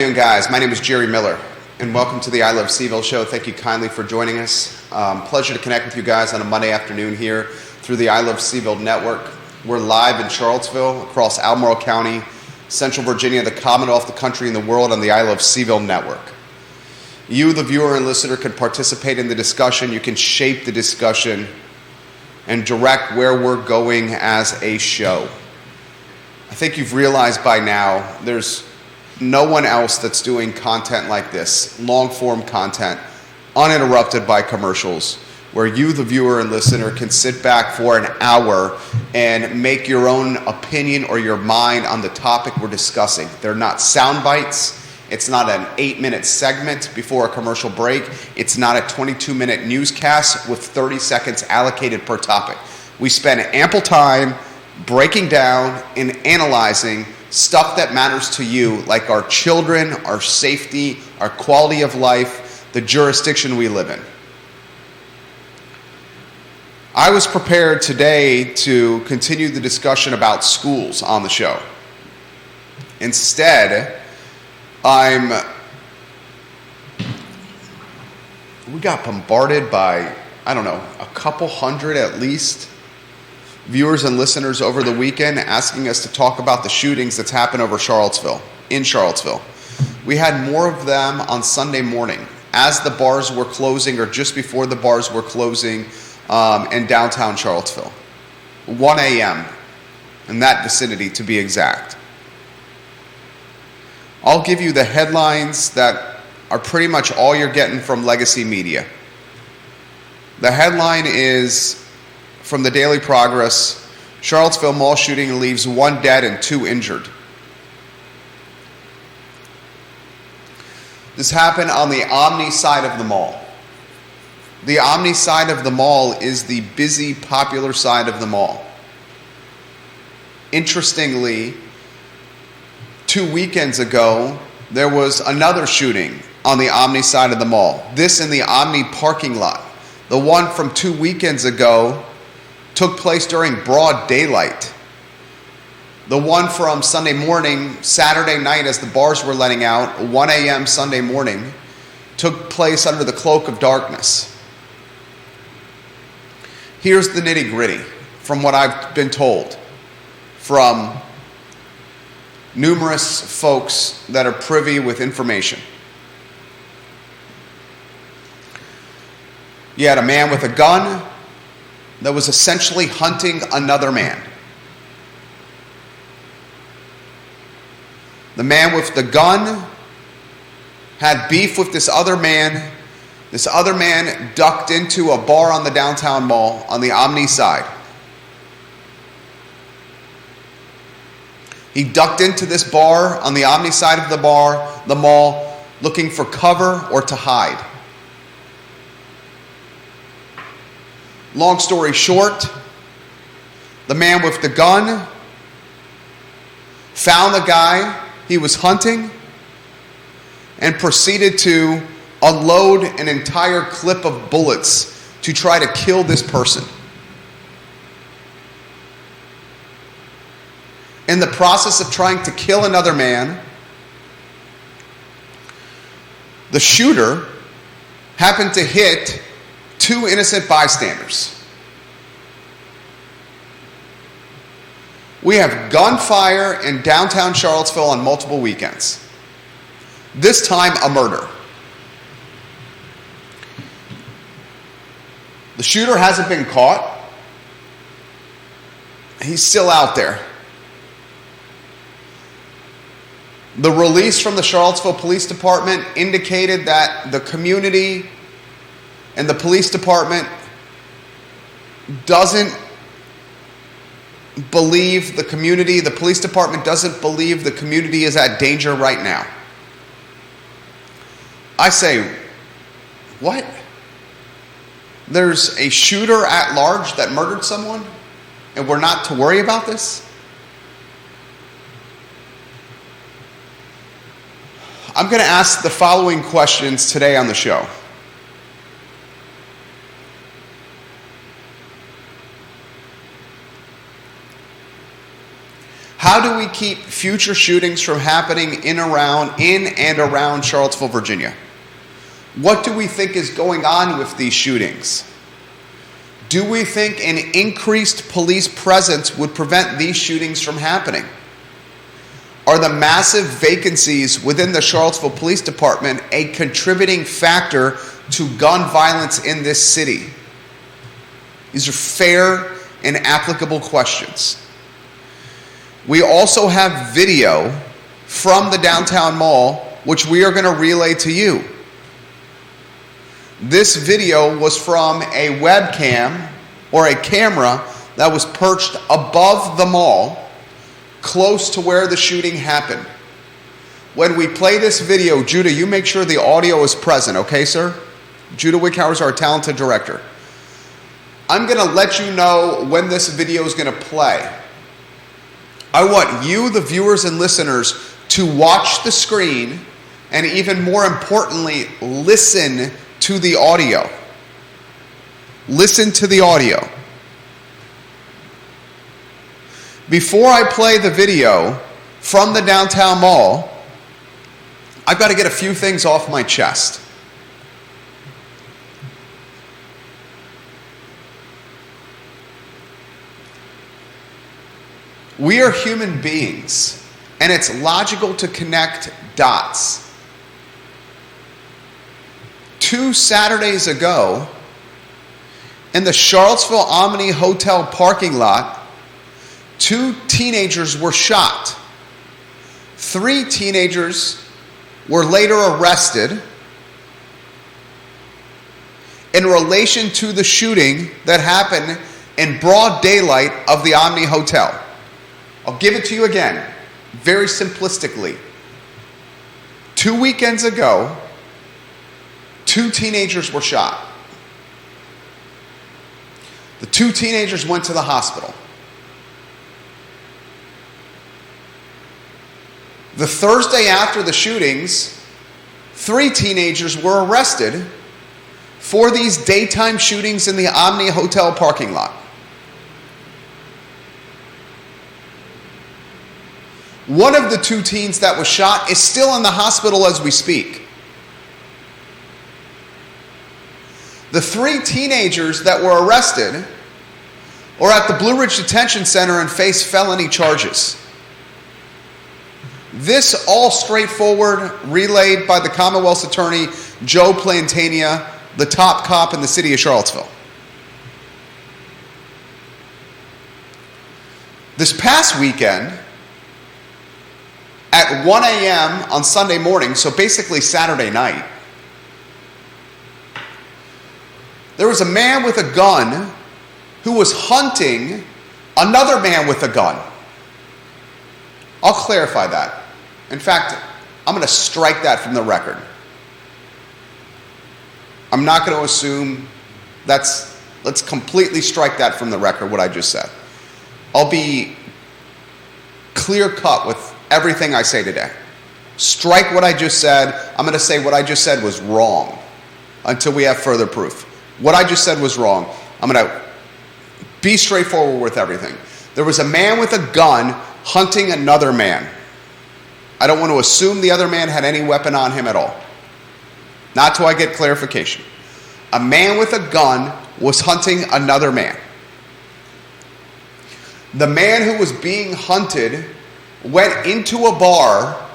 Good afternoon, guys. My name is Jerry Miller, and welcome to the I Love CVille Show. Thank you kindly for joining us. Pleasure to connect with you guys on a Monday afternoon here through the I Love CVille Network. We're live in Charlottesville, across Albemarle County, Central Virginia, the Commonwealth, the country, and the world on the I Love CVille Network. You, the viewer and listener, can participate in the discussion. You can shape the discussion and direct where we're going as a show. I think you've realized by now there's no one else that's doing content like this, long-form content, uninterrupted by commercials, where you, the viewer and listener, can sit back for an hour and make your own opinion or your mind on the topic we're discussing. They're not sound bites. It's not an 8-minute segment before a commercial break. It's not a 22-minute newscast with 30 seconds allocated per topic. We spend ample time breaking down and analyzing stuff that matters to you, like our children, our safety, our quality of life, the jurisdiction we live in. I was prepared today to continue the discussion about schools on the show. Instead, we got bombarded by, I don't know, a couple hundred at least viewers and listeners over the weekend asking us to talk about the shootings that's happened in Charlottesville. We had more of them on Sunday morning as the bars were closing, or just before the bars were closing in downtown Charlottesville. 1 a.m. in that vicinity, to be exact. I'll give you the headlines that are pretty much all you're getting from legacy media. The headline is from the Daily Progress: Charlottesville mall shooting leaves 1 dead and 2 injured. This happened on the Omni side of the mall. The Omni side of the mall is the busy, popular side of the mall. Interestingly, 2 weekends ago, there was another shooting on the Omni side of the mall. This in the Omni parking lot. The one from 2 weekends ago took place during broad daylight. The one from Sunday morning, Saturday night, as the bars were letting out, 1 a.m. Sunday morning, took place under the cloak of darkness. Here's the nitty-gritty from what I've been told from numerous folks that are privy with information. You had a man with a gun that was essentially hunting another man. The man with the gun had beef with this other man. This other man ducked into a bar on the downtown mall on the Omni side. He ducked into this bar on the Omni side of the mall, looking for cover or to hide. Long story short, the man with the gun found the guy he was hunting and proceeded to unload an entire clip of bullets to try to kill this person. In the process of trying to kill another man, the shooter happened to hit 2 innocent bystanders. We have gunfire in downtown Charlottesville on multiple weekends. This time, a murder. The shooter hasn't been caught. He's still out there. The release from the Charlottesville Police Department indicated that the community and the police department doesn't believe the community. The police department doesn't believe the community is at danger right now. I say, what? There's a shooter at large that murdered someone, and we're not to worry about this? I'm going to ask the following questions today on the show. How do we keep future shootings from happening in and around Charlottesville, Virginia? What do we think is going on with these shootings? Do we think an increased police presence would prevent these shootings from happening? Are the massive vacancies within the Charlottesville Police Department a contributing factor to gun violence in this city? These are fair and applicable questions. We also have video from the downtown mall, which we are going to relay to you. This video was from a webcam or a camera that was perched above the mall, close to where the shooting happened. When we play this video, Judah, you make sure the audio is present, okay, sir? Judah Wickhauer is our talented director. I'm going to let you know when this video is going to play. I want you, the viewers and listeners, to watch the screen and, even more importantly, listen to the audio. Listen to the audio. Before I play the video from the downtown mall, I've got to get a few things off my chest. We are human beings, and it's logical to connect dots. 2 Saturdays ago, in the Charlottesville Omni Hotel parking lot, 2 teenagers were shot. 3 teenagers were later arrested in relation to the shooting that happened in broad daylight of the Omni Hotel. I'll give it to you again, very simplistically. 2 weekends ago, 2 teenagers were shot. The 2 teenagers went to the hospital. The Thursday after the shootings, 3 teenagers were arrested for these daytime shootings in the Omni Hotel parking lot. One of the 2 teens that was shot is still in the hospital as we speak. The 3 teenagers that were arrested are at the Blue Ridge Detention Center and face felony charges. This all straightforward, relayed by the Commonwealth's attorney, Joe Plantania, the top cop in the city of Charlottesville. This past weekend, at 1 a.m. on Sunday morning, so basically Saturday night, there was a man with a gun who was hunting another man with a gun. I'll clarify that. In fact, I'm going to strike that from the record. I'm not going to assume let's completely strike that from the record, what I just said. I'll be clear cut with everything I say today. Strike what I just said. I'm going to say what I just said was wrong until we have further proof. What I just said was wrong. I'm going to be straightforward with everything. There was a man with a gun hunting another man. I don't want to assume the other man had any weapon on him at all. Not till I get clarification. A man with a gun was hunting another man. The man who was being hunted went into a bar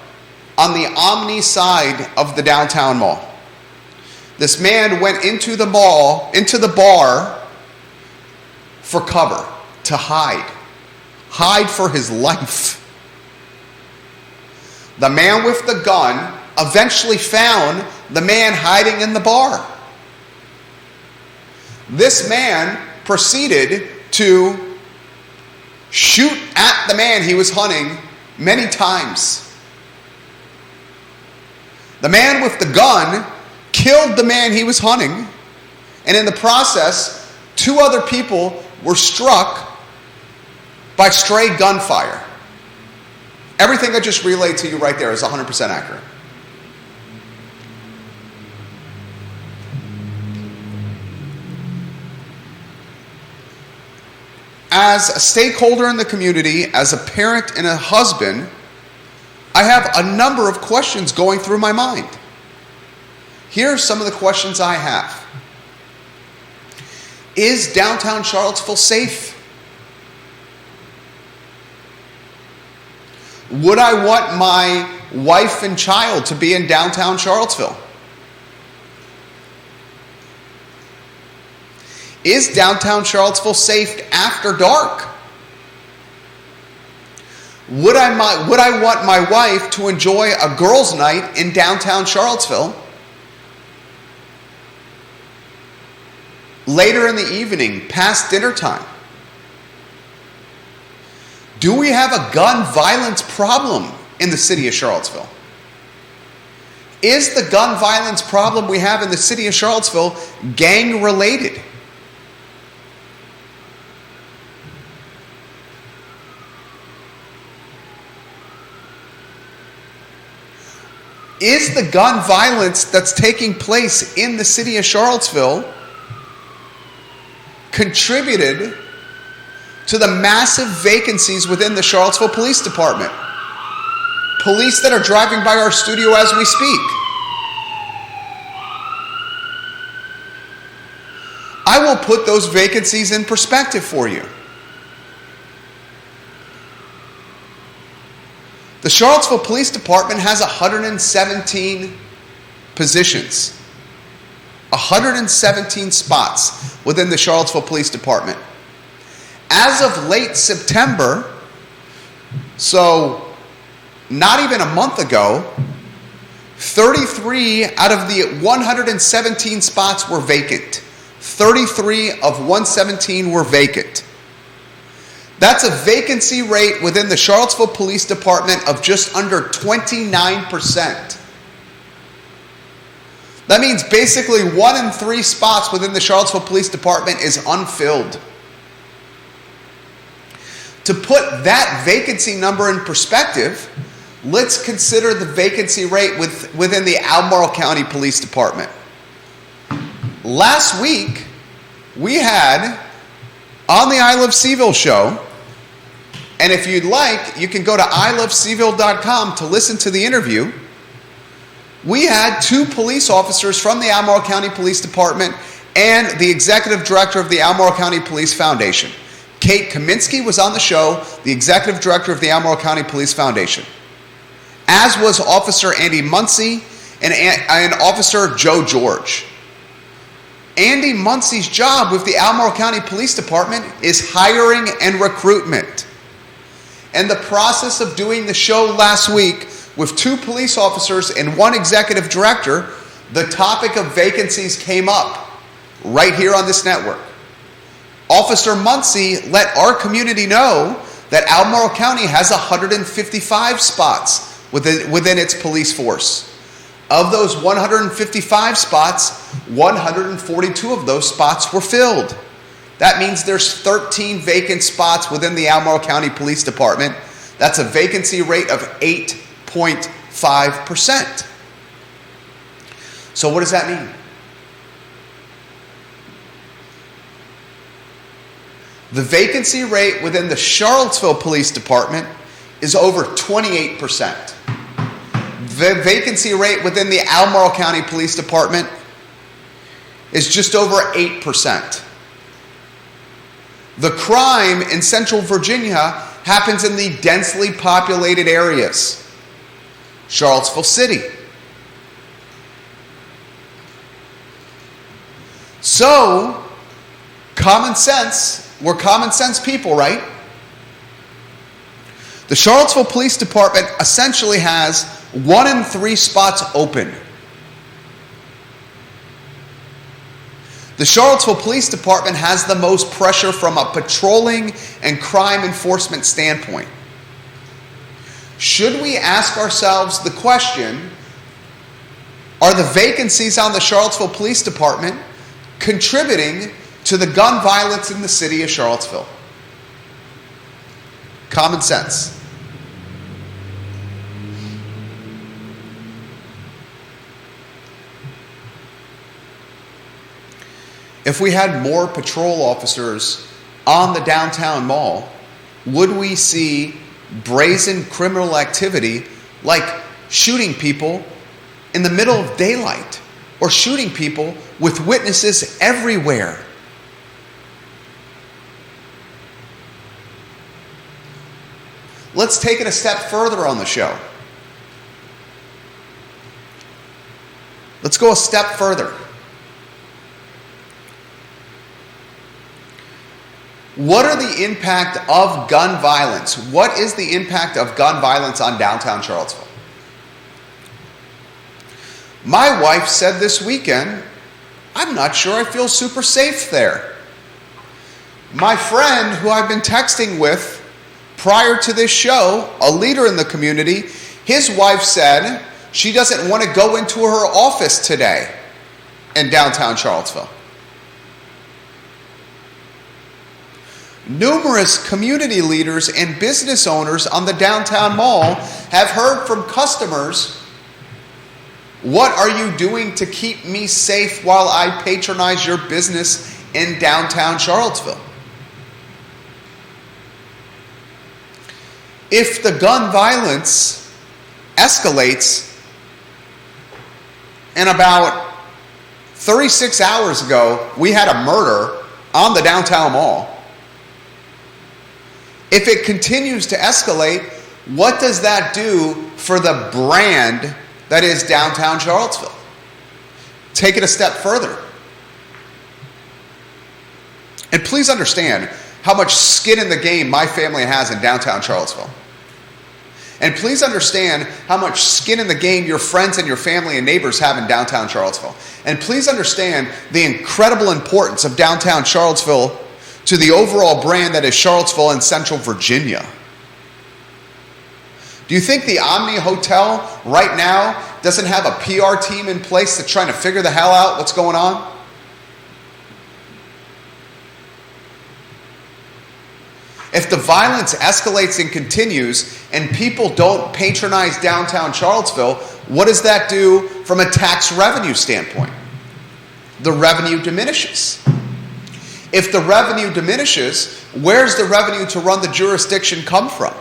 on the Omni side of the downtown mall. This man went into the bar for cover, to hide for his life. The man with the gun eventually found the man hiding in the bar. This man proceeded to shoot at the man he was hunting many times. The man with the gun killed the man he was hunting, and in the process, 2 other people were struck by stray gunfire. Everything I just relayed to you right there is 100% accurate. as a stakeholder in the community, as a parent and a husband, I have a number of questions going through my mind. Here are some of the questions I have. Is downtown Charlottesville safe? Would I want my wife and child to be in downtown Charlottesville? Is downtown Charlottesville safe after dark? Would I want my wife to enjoy a girls' night in downtown Charlottesville later in the evening, past dinner time? Do we have a gun violence problem in the city of Charlottesville? Is the gun violence problem we have in the city of Charlottesville gang related? Is the gun violence that's taking place in the city of Charlottesville contributed to the massive vacancies within the Charlottesville Police Department? Police that are driving by our studio as we speak. I will put those vacancies in perspective for you. The Charlottesville Police Department has 117 positions. 117 spots within the Charlottesville Police Department. As of late September, so not even a month ago, 33 out of the 117 spots were vacant. 33 of 117 were vacant. That's a vacancy rate within the Charlottesville Police Department of just under 29%. That means basically 1 in 3 spots within the Charlottesville Police Department is unfilled. To put that vacancy number in perspective, let's consider the vacancy rate within the Albemarle County Police Department. Last week, we had on the I Love CVille show, and if you'd like, you can go to ilovecville.com to listen to the interview. We had 2 police officers from the Albemarle County Police Department and the executive director of the Albemarle County Police Foundation. Kate Kaminsky was on the show, the executive director of the Albemarle County Police Foundation, as was Officer Andy Muncie and Officer Joe George. Andy Muncie's job with the Albemarle County Police Department is hiring and recruitment. And the process of doing the show last week with 2 police officers and 1 executive director, the topic of vacancies came up right here on this network. Officer Muncie let our community know that Albemarle County has 155 spots within its police force. Of those 155 spots, 142 of those spots were filled. That means there's 13 vacant spots within the Albemarle County Police Department. That's a vacancy rate of 8.5%. So what does that mean? The vacancy rate within the Charlottesville Police Department is over 28%. The vacancy rate within the Albemarle County Police Department is just over 8%. The crime in Central Virginia happens in the densely populated areas. Charlottesville City. So, common sense, we're common sense people, right? The Charlottesville Police Department essentially has 1 in 3 spots open. The Charlottesville Police Department has the most pressure from a patrolling and crime enforcement standpoint. Should we ask ourselves the question, are the vacancies on the Charlottesville Police Department contributing to the gun violence in the city of Charlottesville? Common sense. If we had more patrol officers on the downtown mall, would we see brazen criminal activity like shooting people in the middle of daylight or shooting people with witnesses everywhere? Let's take it a step further on the show. Let's go a step further. What are the impact of gun violence? What is the impact of gun violence on downtown Charlottesville? My wife said this weekend, I'm not sure I feel super safe there. My friend, who I've been texting with prior to this show, a leader in the community, his wife said she doesn't want to go into her office today in downtown Charlottesville. Numerous community leaders and business owners on the downtown mall have heard from customers, what are you doing to keep me safe while I patronize your business in downtown Charlottesville? If the gun violence escalates, and about 36 hours ago, we had a murder on the downtown mall. If it continues to escalate, what does that do for the brand that is downtown Charlottesville? Take it a step further. And please understand how much skin in the game my family has in downtown Charlottesville. And please understand how much skin in the game your friends and your family and neighbors have in downtown Charlottesville. And please understand the incredible importance of downtown Charlottesville to the overall brand that is Charlottesville and Central Virginia. Do you think the Omni Hotel right now doesn't have a PR team in place that's trying to figure the hell out what's going on? If the violence escalates and continues and people don't patronize downtown Charlottesville, what does that do from a tax revenue standpoint? The revenue diminishes. If the revenue diminishes, where's the revenue to run the jurisdiction come from?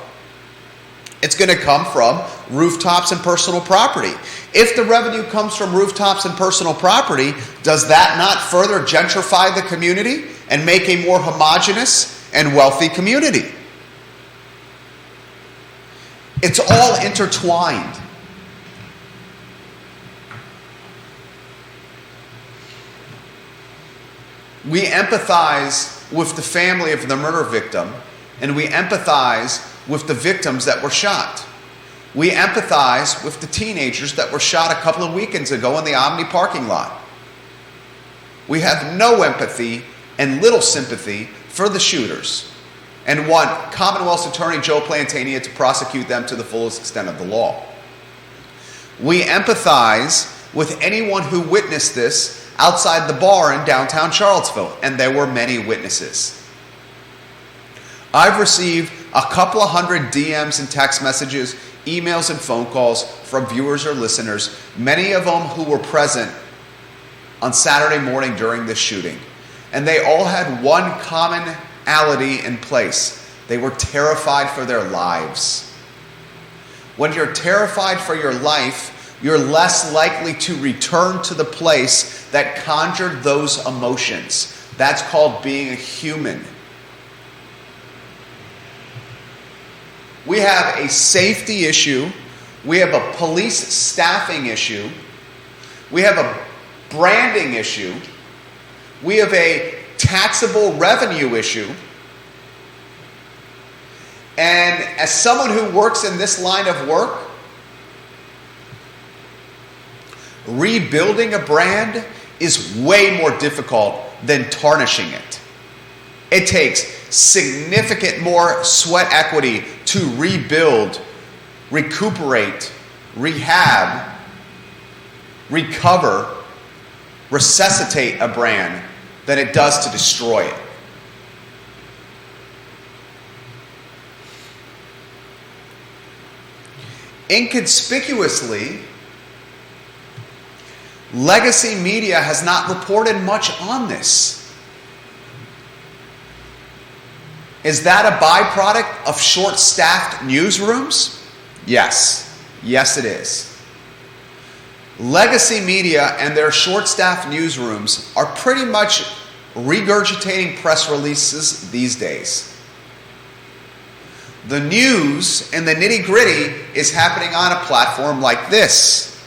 It's going to come from rooftops and personal property. If the revenue comes from rooftops and personal property, does that not further gentrify the community and make a more homogeneous and wealthy community? It's all intertwined. We empathize with the family of the murder victim, and we empathize with the victims that were shot. We empathize with the teenagers that were shot a couple of weekends ago in the Omni parking lot. We have no empathy and little sympathy for the shooters and want Commonwealth's Attorney Joe Plantania to prosecute them to the fullest extent of the law. We empathize with anyone who witnessed this outside the bar in downtown Charlottesville, and there were many witnesses. I've received a couple of hundred DMs and text messages, emails and phone calls from viewers or listeners, many of them who were present on Saturday morning during this shooting. And they all had one commonality in place. They were terrified for their lives. When you're terrified for your life, you're less likely to return to the place that conjured those emotions. That's called being a human. We have a safety issue. We have a police staffing issue. We have a branding issue. We have a taxable revenue issue. And as someone who works in this line of work, rebuilding a brand is way more difficult than tarnishing it. It takes significant more sweat equity to rebuild, recuperate, rehab, recover, resuscitate a brand than it does to destroy it. Inconspicuously, legacy media has not reported much on this. Is that a byproduct of short-staffed newsrooms? Yes. Yes, it is. Legacy media and their short-staffed newsrooms are pretty much regurgitating press releases these days. The news and the nitty-gritty is happening on a platform like this.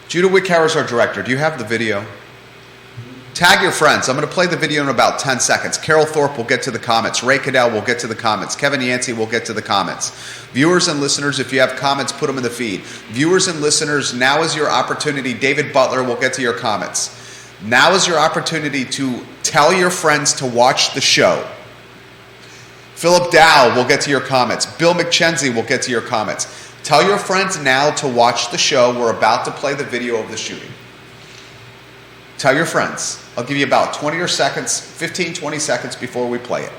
Judah Wickhauer is our director. Do you have the video? Tag your friends. I'm going to play the video in about 10 seconds. Carol Thorpe will get to the comments. Ray Cadell will get to the comments. Kevin Yancey will get to the comments. Viewers and listeners, if you have comments, put them in the feed. Viewers and listeners, now is your opportunity. David Butler will get to your comments. Now is your opportunity to tell your friends to watch the show. Philip Dow will get to your comments. Bill McChenzie will get to your comments. Tell your friends now to watch the show. We're about to play the video of the shooting. Tell your friends. I'll give you about 20 seconds, 15, 20 seconds before we play it.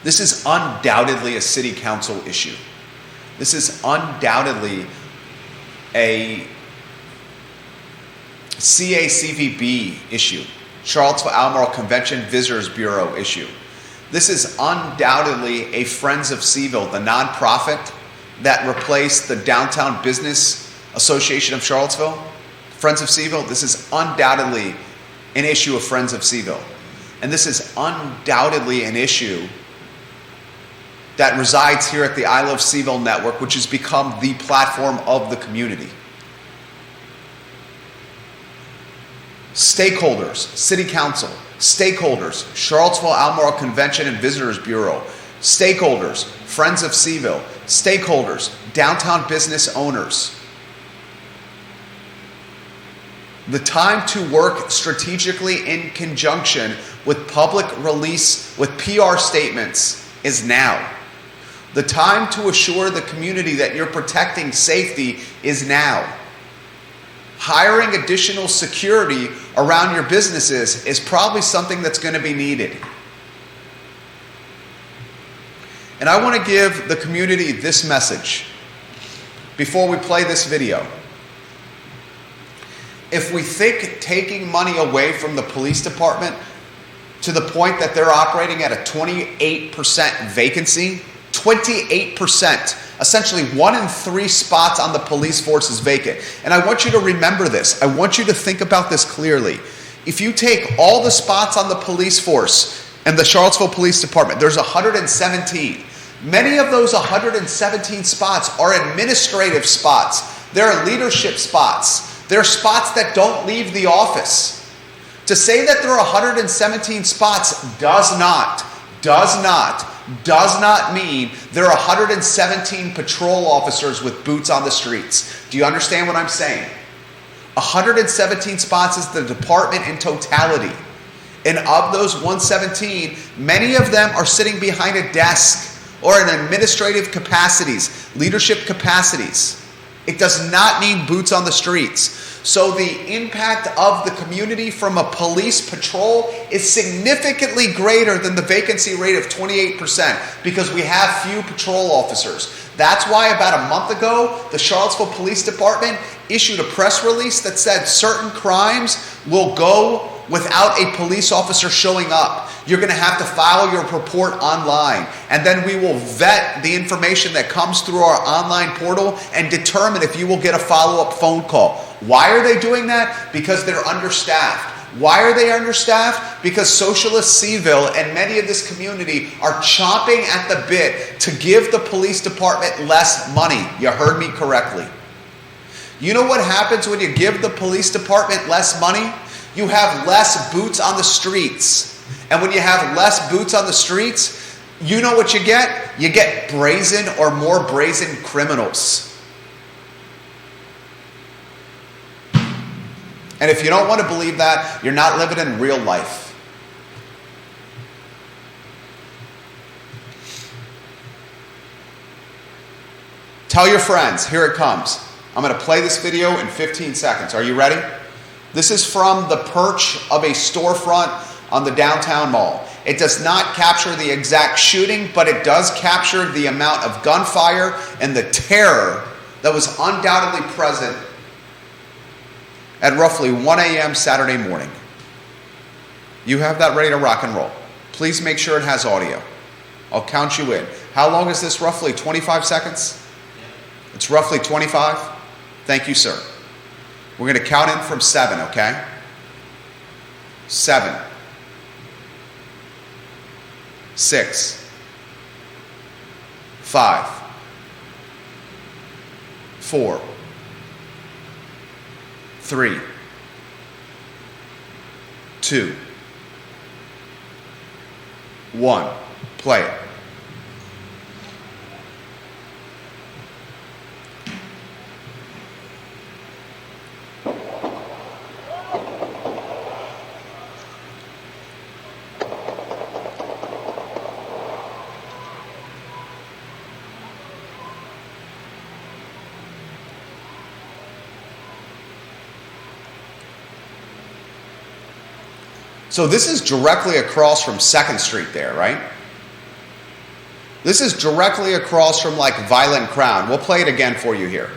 This is undoubtedly a city council issue. This is undoubtedly a CACVB issue, Charlottesville Albemarle Convention Visitors Bureau issue. This is undoubtedly a Friends of CVille, the nonprofit that replaced the Downtown Business Association of Charlottesville. Friends of CVille, this is undoubtedly an issue of Friends of CVille. And this is undoubtedly an issue that resides here at the I Love CVille Network, which has become the platform of the community. Stakeholders, City Council, stakeholders, Charlottesville Albemarle Convention and Visitors Bureau, stakeholders, Friends of CVille, stakeholders, downtown business owners. The time to work strategically in conjunction with public release, with PR statements is now. The time to assure the community that you're protecting safety is now. Hiring additional security around your businesses is probably something that's going to be needed. And I want to give the community this message before we play this video. If we think taking money away from the police department to the point that they're operating at a 28% vacancy, 28%. Essentially 1 in 3 spots on the police force is vacant. And I want you to remember this. I want you to think about this clearly. If you take all the spots on the police force and the Charlottesville Police Department, there's 117. Many of those 117 spots are administrative spots. They're leadership spots. They're spots that don't leave the office. To say that there are 117 spots does not mean there are 117 patrol officers with boots on the streets. Do you understand what I'm saying? 117 spots is the department in totality. And of those 117, many of them are sitting behind a desk or in administrative capacities, leadership capacities. It does not mean boots on the streets. So the impact of the community from a police patrol is significantly greater than the vacancy rate of 28% because we have few patrol officers. That's why about a month ago, the Charlottesville Police Department issued a press release that said certain crimes will go without a police officer showing up. You're going to have to file your report online, and then we will vet the information that comes through our online portal and determine if you will get a follow-up phone call. Why are they doing that? Because they're understaffed. Why are they understaffed? Because Socialist CVille and many of this community are chomping at the bit to give the police department less money. You heard me correctly. You know what happens when you give the police department less money? You have less boots on the streets. And when you have less boots on the streets, you know what you get? You get brazen or more brazen criminals. And if you don't want to believe that, you're not living in real life. Tell your friends. Here it comes. I'm going to play this video in 15 seconds. Are you ready? This is from the perch of a storefront on the downtown mall. It does not capture the exact shooting, but it does capture the amount of gunfire and the terror that was undoubtedly present at roughly 1 a.m. Saturday morning. You have that ready to rock and roll. Please make sure it has audio. I'll count you in. How long is this roughly? 25 seconds? It's roughly 25? Thank you, sir. We're going to count in from 7, okay? 7, 6, 5, 4, 3, 2, 1. Play it. So this is directly across from 2nd Street there, right? This is directly across from like Violent Crown. We'll play it again for you here.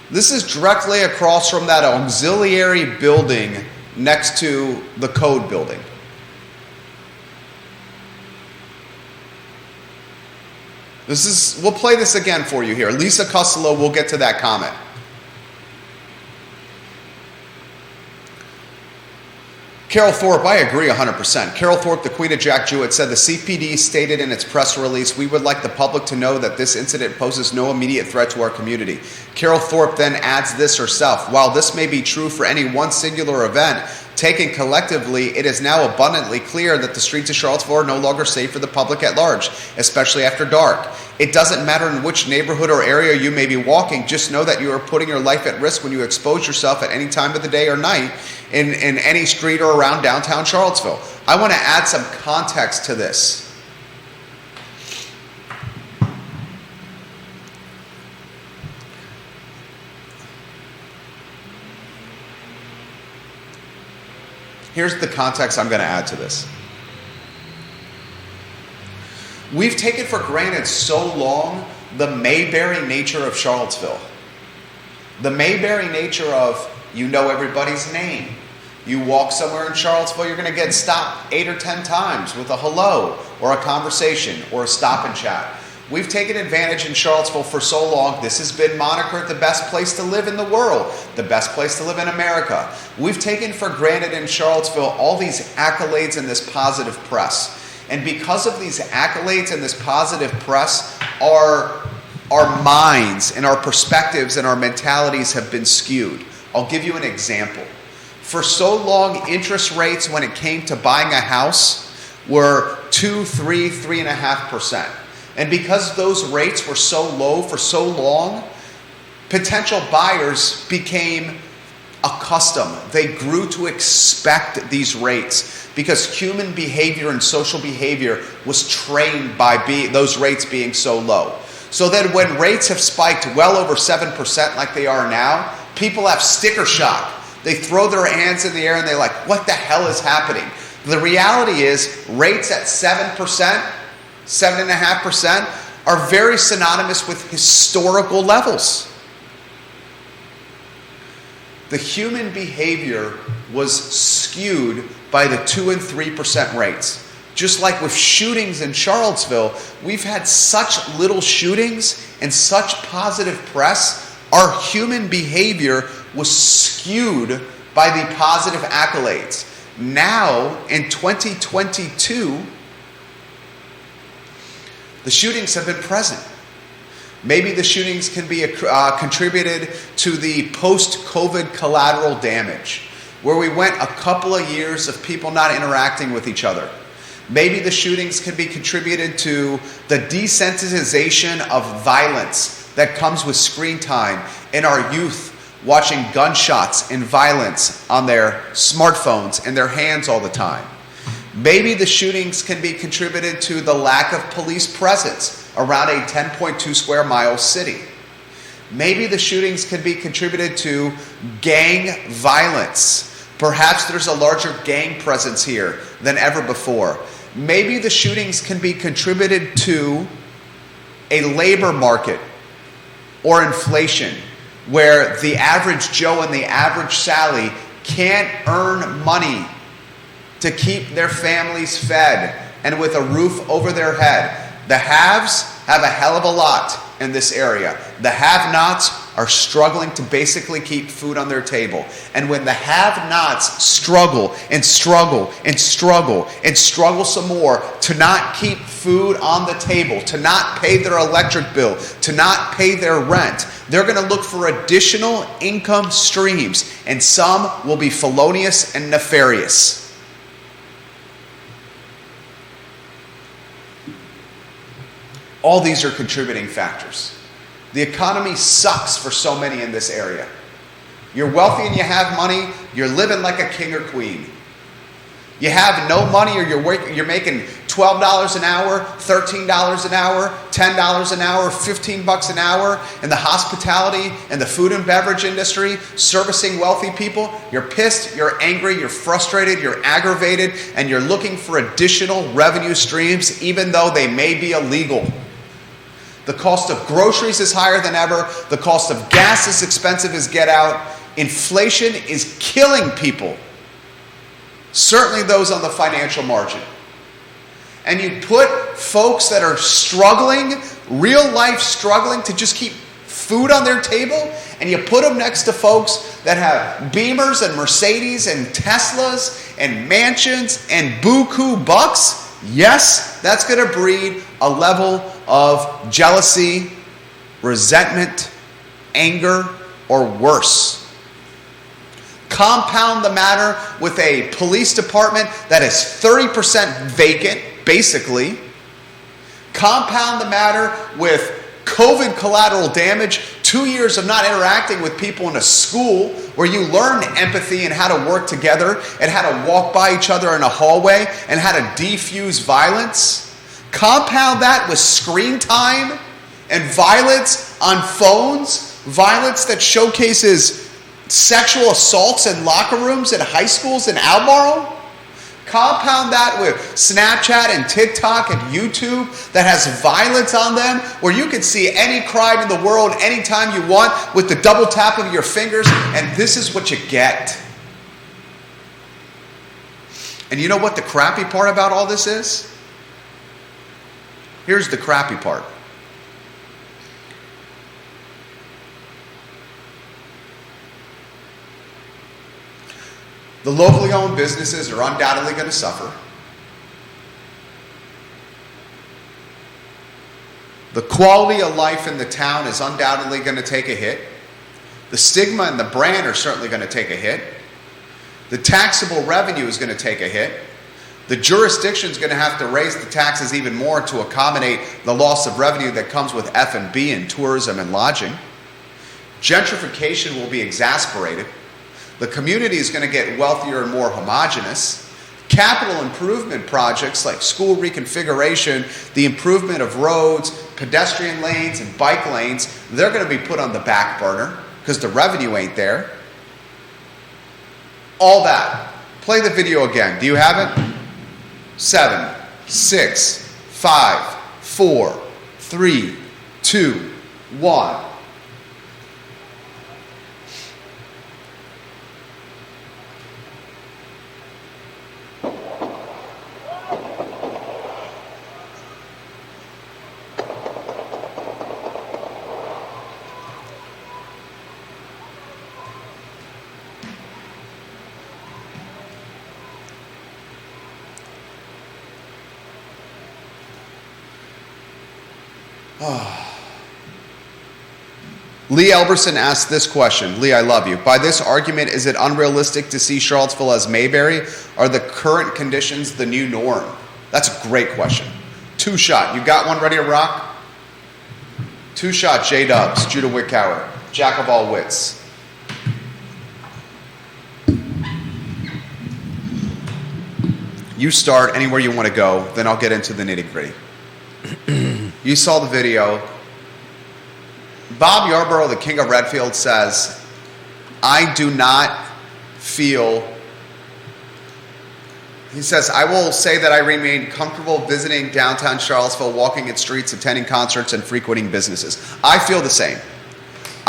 This is directly across from that auxiliary building next to the code building. We'll play this again for you here. Lisa Costello, we'll get to that comment. Carol Thorpe, I agree 100%. Carol Thorpe, the Queen of Jack Jewett, said the CPD stated in its press release, "We would like the public to know that this incident poses no immediate threat to our community." Carol Thorpe then adds this herself: "While this may be true for any one singular event, taken collectively, it is now abundantly clear that the streets of Charlottesville are no longer safe for the public at large, especially after dark. It doesn't matter in which neighborhood or area you may be walking, just know that you are putting your life at risk when you expose yourself at any time of the day or night in any street or around downtown Charlottesville." I want to add some context to this. Here's the context I'm going to add to this. We've taken for granted so long the Mayberry nature of Charlottesville. The Mayberry nature of, you know everybody's name. You walk somewhere in Charlottesville, you're going to get stopped 8 or 10 times with a hello or a conversation or a stop and chat. We've taken advantage in Charlottesville for so long. This has been monikered the best place to live in the world, the best place to live in America. We've taken for granted in Charlottesville all these accolades and this positive press. And because of these accolades and this positive press, our minds and our perspectives and our mentalities have been skewed. I'll give you an example. For so long, interest rates when it came to buying a house were 2, 3, 3.5%. And because those rates were so low for so long, potential buyers became accustomed. They grew to expect these rates because human behavior and social behavior was trained by those rates being so low. So then when rates have spiked well over 7% like they are now, people have sticker shock. They throw their hands in the air and they're like, what the hell is happening? The reality is rates at 7%, 7.5% are very synonymous with historical levels. The human behavior was skewed by the 2 and 3% rates. Just like with shootings in Charlottesville, we've had such little shootings and such positive press, our human behavior was skewed by the positive accolades. Now, in 2022, the shootings have been present. Maybe the shootings can be contributed to the post-COVID collateral damage, where we went a couple of years of people not interacting with each other. Maybe the shootings can be contributed to the desensitization of violence that comes with screen time and our youth watching gunshots and violence on their smartphones and their hands all the time. Maybe the shootings can be contributed to the lack of police presence around a 10.2 square mile city. Maybe the shootings can be contributed to gang violence. Perhaps there's a larger gang presence here than ever before. Maybe the shootings can be contributed to a labor market or inflation, where the average Joe and the average Sally can't earn money to keep their families fed and with a roof over their head. The haves have a hell of a lot in this area. The have-nots are struggling to basically keep food on their table. And when the have-nots struggle and struggle and struggle and struggle some more to not keep food on the table, to not pay their electric bill, to not pay their rent, they're going to look for additional income streams, and some will be felonious and nefarious. All these are contributing factors. The economy sucks for so many in this area. You're wealthy and you have money, you're living like a king or queen. You have no money, or you're making $12 an hour, $13 an hour, $10 an hour, $15 an hour in the hospitality and the food and beverage industry, servicing wealthy people. You're pissed, you're angry, you're frustrated, you're aggravated, and you're looking for additional revenue streams, even though they may be illegal. The cost of groceries is higher than ever. The cost of gas is expensive as get out. Inflation is killing people. Certainly those on the financial margin. And you put folks that are struggling, real life struggling to just keep food on their table, and you put them next to folks that have Beamers and Mercedes and Teslas and mansions and buku bucks. Yes, that's going to breed a level of jealousy, resentment, anger, or worse. Compound the matter with a police department that is 30% vacant, basically. Compound the matter with COVID collateral damage, 2 years of not interacting with people in a school where you learn empathy and how to work together and how to walk by each other in a hallway and how to defuse violence. Compound that with screen time and violence on phones, violence that showcases sexual assaults in locker rooms at high schools in Albemarle. Compound that with Snapchat and TikTok and YouTube that has violence on them, where you can see any crime in the world anytime you want with the double tap of your fingers, and this is what you get. And you know what the crappy part about all this is? Here's the crappy part. The locally owned businesses are undoubtedly going to suffer. The quality of life in the town is undoubtedly going to take a hit. The stigma and the brand are certainly going to take a hit. The taxable revenue is going to take a hit. The jurisdiction is going to have to raise the taxes even more to accommodate the loss of revenue that comes with F&B and tourism and lodging. Gentrification will be exacerbated. The community is going to get wealthier and more homogenous. Capital improvement projects like school reconfiguration, the improvement of roads, pedestrian lanes, and bike lanes, they're going to be put on the back burner because the revenue ain't there. All that. Play the video again. Do you have it? 7, 6, 5, 4, 3, 2, 1. Lee Elberson asked this question. Lee, I love you. By this argument, is it unrealistic to see Charlottesville as Mayberry? Are the current conditions the new norm? That's a great question. Two shot. You got one ready to rock? Two shot J-Dubs, Judah Wickower, Jack of all wits. You start anywhere you want to go, then I'll get into the nitty-gritty. You saw the video. Bob Yarborough, the king of Redfield, says, I do not feel, he says, I will say that I remain comfortable visiting downtown Charlottesville, walking its streets, attending concerts, and frequenting businesses. I feel the same.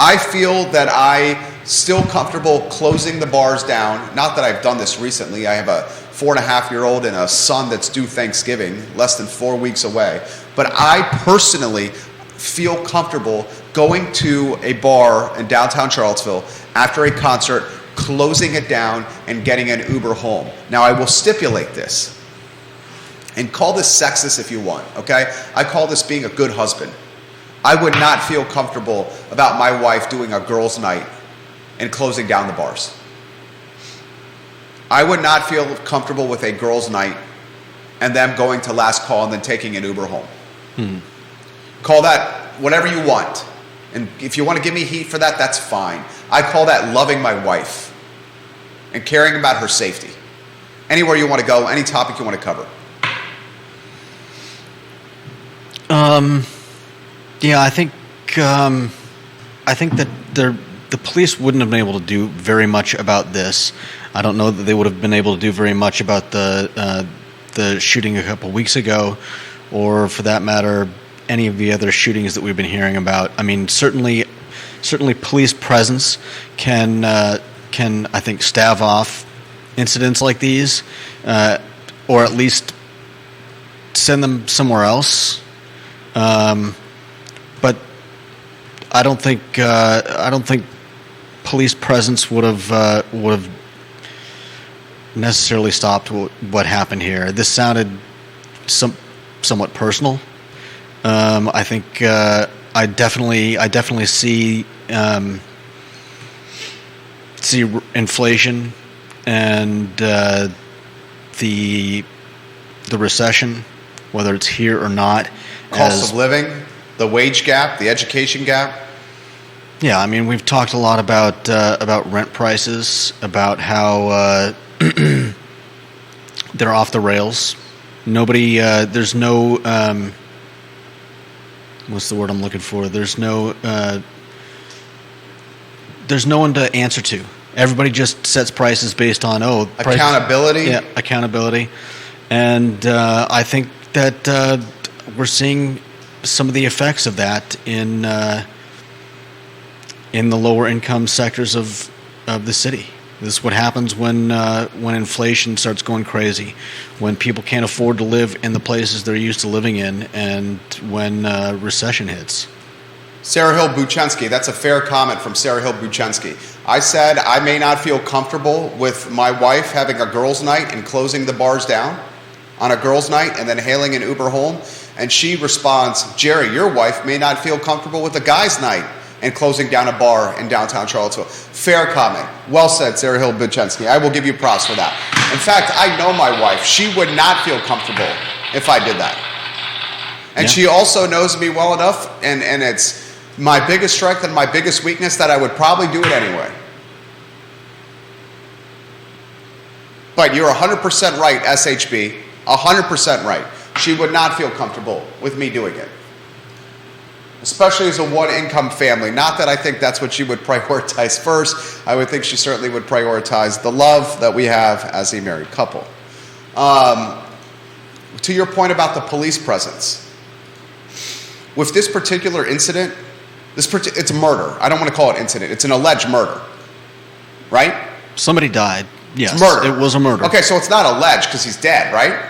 I feel that I still comfortable closing the bars down. Not that I've done this recently. I have a 4.5-year-old and a son that's due Thanksgiving, less than 4 weeks away. But I personally feel comfortable going to a bar in downtown Charlottesville after a concert, closing it down, and getting an Uber home. Now, I will stipulate this, and call this sexist if you want, okay? I call this being a good husband. I would not feel comfortable about my wife doing a girls' night and closing down the bars. I would not feel comfortable with a girls' night and them going to last call and then taking an Uber home. Call that whatever you want. And if you want to give me heat for that, that's fine. I call that loving my wife and caring about her safety. Anywhere you want to go, any topic you want to cover. Yeah, I think that the police wouldn't have been able to do very much about this. I don't know that they would have been able to do very much about the shooting a couple weeks ago, or for that matter, any of the other shootings that we've been hearing about. I mean, certainly police presence can I think stave off incidents like these, or at least send them somewhere else. But I don't think police presence would have necessarily stopped what happened here. This sounded somewhat personal. I think I definitely see inflation and the recession, whether it's here or not. Cost of living, the wage gap, the education gap. Yeah, I mean, we've talked a lot about rent prices, about how they're off the rails. Nobody, there's no, what's the word I'm looking for? There's no one to answer to. Everybody just sets prices based on accountability. Yeah, accountability, and I think that we're seeing some of the effects of that in the lower income sectors of the city. This is what happens when inflation starts going crazy, when people can't afford to live in the places they're used to living in, and when recession hits. Sarah Hill Buchensky, that's a fair comment from Sarah Hill Buchensky. I said I may not feel comfortable with my wife having a girls' night and closing the bars down on a girls' night and then hailing an Uber home. And she responds, Jerry, your wife may not feel comfortable with a guy's night and closing down a bar in downtown Charlottesville. Fair comment. Well said, Sarah Hill Buchensky. I will give you props for that. In fact, I know my wife. She would not feel comfortable if I did that. And she also knows me well enough, and it's my biggest strength and my biggest weakness that I would probably do it anyway. But you're 100% right, SHB. 100% right. She would not feel comfortable with me doing it. Especially as a one-income family. Not that I think that's what she would prioritize first. I would think she certainly would prioritize the love that we have as a married couple. To your point about the police presence. With this particular incident, it's a murder. I don't want to call it incident. It's an alleged murder. Right? Somebody died. Yes. It's murder. It was a murder. Okay, so it's not alleged because he's dead, right?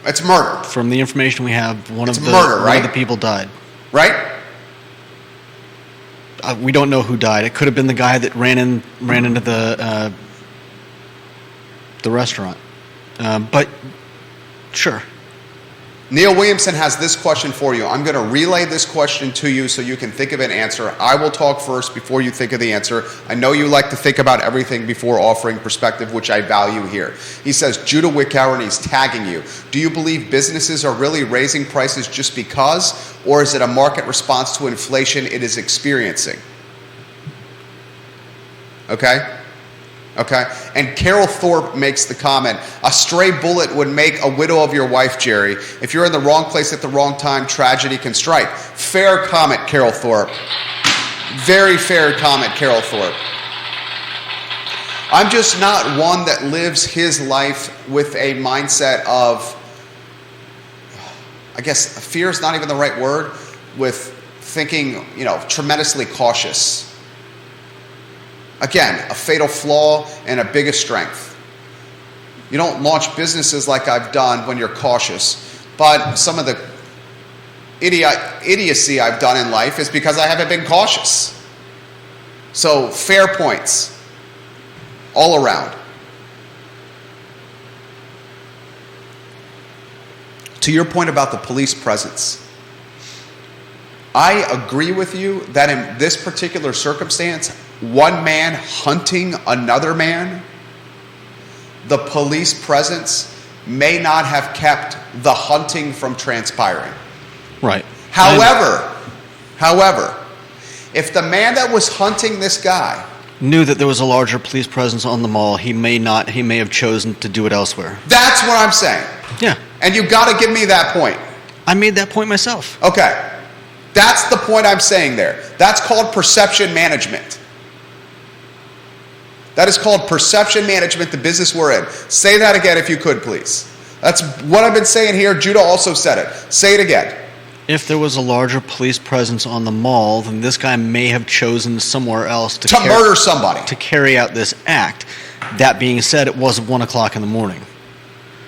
It's murder. From the information we have, one of the people died. Right? We don't know who died. It could have been the guy that ran into the restaurant. But sure. Neil Williamson has this question for you. I'm going to relay this question to you so you can think of an answer. I will talk first before you think of the answer. I know you like to think about everything before offering perspective, which I value here. He says, Judah Wickower, and he's tagging you. Do you believe businesses are really raising prices just because, or is it a market response to inflation it is experiencing? Okay? Okay? And Carol Thorpe makes the comment, a stray bullet would make a widow of your wife, Jerry. If you're in the wrong place at the wrong time, tragedy can strike. Fair comment, Carol Thorpe. Very fair comment, Carol Thorpe. I'm just not one that lives his life with a mindset of, I guess fear is not even the right word, with thinking, tremendously cautious. Again, a fatal flaw and a biggest strength. You don't launch businesses like I've done when you're cautious, but some of the idiocy I've done in life is because I haven't been cautious. So fair points all around. To your point about the police presence, I agree with you that in this particular circumstance, one man hunting another man, the police presence may not have kept the hunting from transpiring. Right. However, if the man that was hunting this guy knew that there was a larger police presence on the mall, he may have chosen to do it elsewhere. That's what I'm saying. Yeah. And you got to give me that point. I made that point myself. Okay. That's the point I'm saying there. That's called perception management. That is called perception management, the business we're in. Say that again if you could, please. That's what I've been saying here. Judah also said it. Say it again. If there was a larger police presence on the mall, then this guy may have chosen somewhere else to murder somebody. To carry out this act. That being said, it was 1 o'clock in the morning.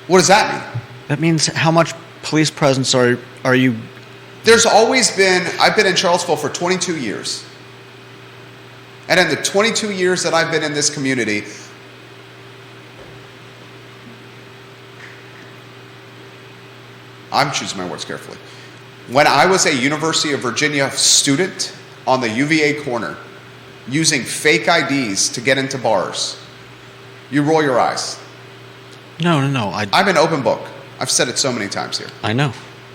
What does that mean? That means how much police presence are you... There's always been... I've been in Charlottesville for 22 years. And in the 22 years that I've been in this community, I'm choosing my words carefully. When I was a University of Virginia student on the UVA corner, using fake IDs to get into bars, you roll your eyes. No. I'm an open book. I've said it so many times here. I know.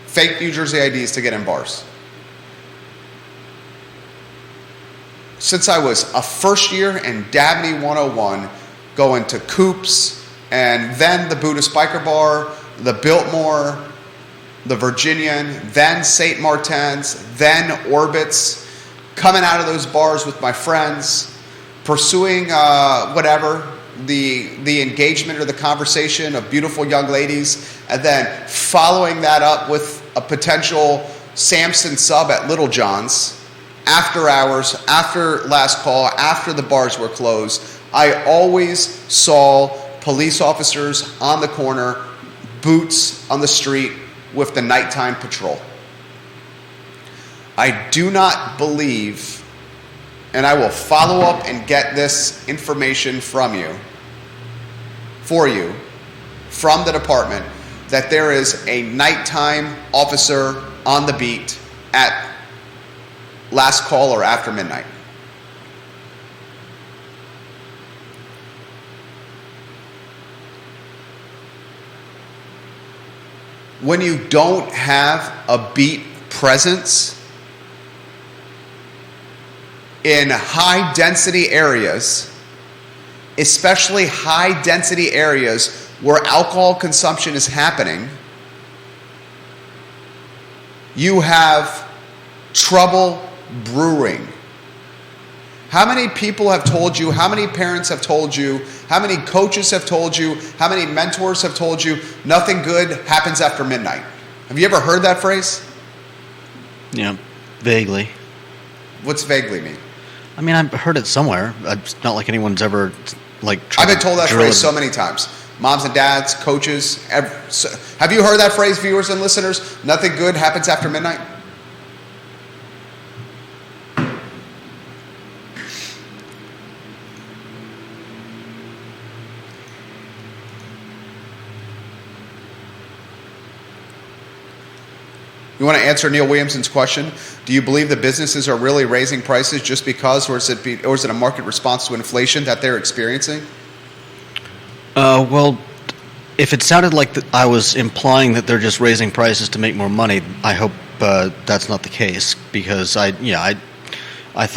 Fake New Jersey IDs to get in bars. Since I was a first year in Dabney 101, going to Coops, and then the Buddhist Biker Bar, the Biltmore, the Virginian, then St. Martin's, then Orbit's, coming out of those bars with my friends, pursuing the engagement or the conversation of beautiful young ladies, and then following that up with a potential Samson sub at Little John's, after hours, after last call, after the bars were closed. I always saw police officers on the corner, boots on the street with the nighttime patrol. I do not believe, and I will follow up and get this information from you, from the department, that there is a nighttime officer on the beat at last call or after midnight. When you don't have a beat presence in high density areas, especially high density areas where alcohol consumption is happening, you have trouble brewing. How many people have told you, how many parents have told you, how many coaches have told you, how many mentors have told you, nothing good happens after midnight? Have you ever heard that phrase? Yeah, vaguely. What's vaguely mean? I mean, I've heard it somewhere. It's not like anyone's ever, I've been told that phrase so many times. Moms and dads, coaches. Have you heard that phrase, viewers and listeners? Nothing good happens after midnight? You want to answer Neil Williamson's question? Do you believe the businesses are really raising prices just because, or is it a market response to inflation that they're experiencing? Well, if it sounded like I was implying that they're just raising prices to make more money, I hope that's not the case, because I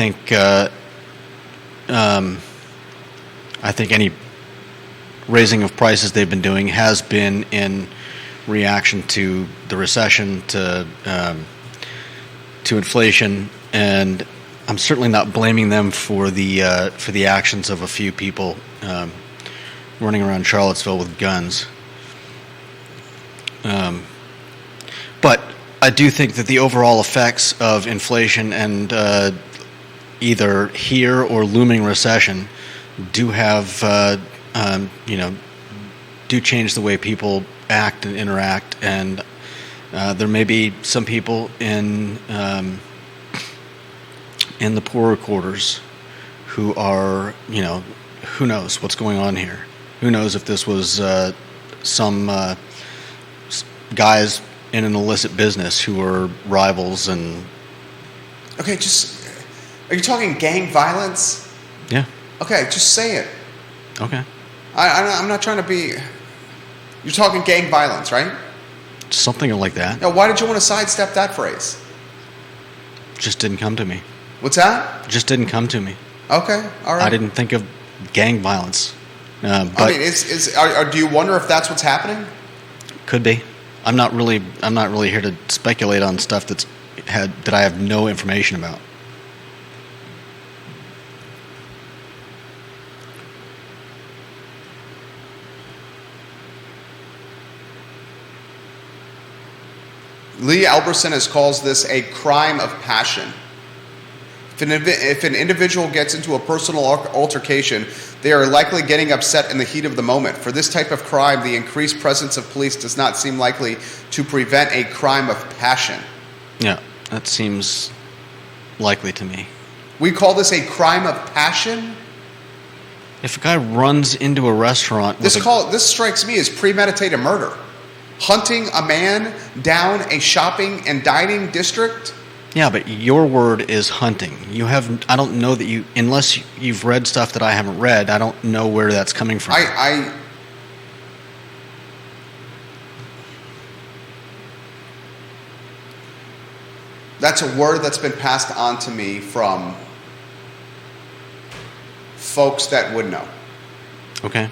think any raising of prices they've been doing has been in reaction to the recession, to inflation, and I'm certainly not blaming them for the actions of a few people running around Charlottesville with guns. But I do think that the overall effects of inflation and either here or looming recession do have, do change the way people act and interact, and there may be some people in the poorer quarters who are, who knows what's going on here? Who knows if this was some guys in an illicit business who are rivals and... Okay, are you talking gang violence? Yeah. Okay, just say it. Okay. I'm not trying to be... You're talking gang violence, right? Something like that. Now, why did you want to sidestep that phrase? Just didn't come to me. What's that? Just didn't come to me. Okay, all right. I didn't think of gang violence. But I mean, do you wonder if that's what's happening? Could be. I'm not really here to speculate on stuff that I have no information about. Lee Alberson calls this a crime of passion. If an individual gets into a personal altercation, they are likely getting upset in the heat of the moment. For this type of crime, the increased presence of police does not seem likely to prevent a crime of passion. Yeah, that seems likely to me. We call this a crime of passion? If a guy runs into a restaurant... This strikes me as premeditated murder. Hunting a man down a shopping and dining district? Yeah, but your word is hunting. I don't know that unless you've read stuff that I haven't read, I don't know where that's coming from. That's a word that's been passed on to me from folks that would know. Okay.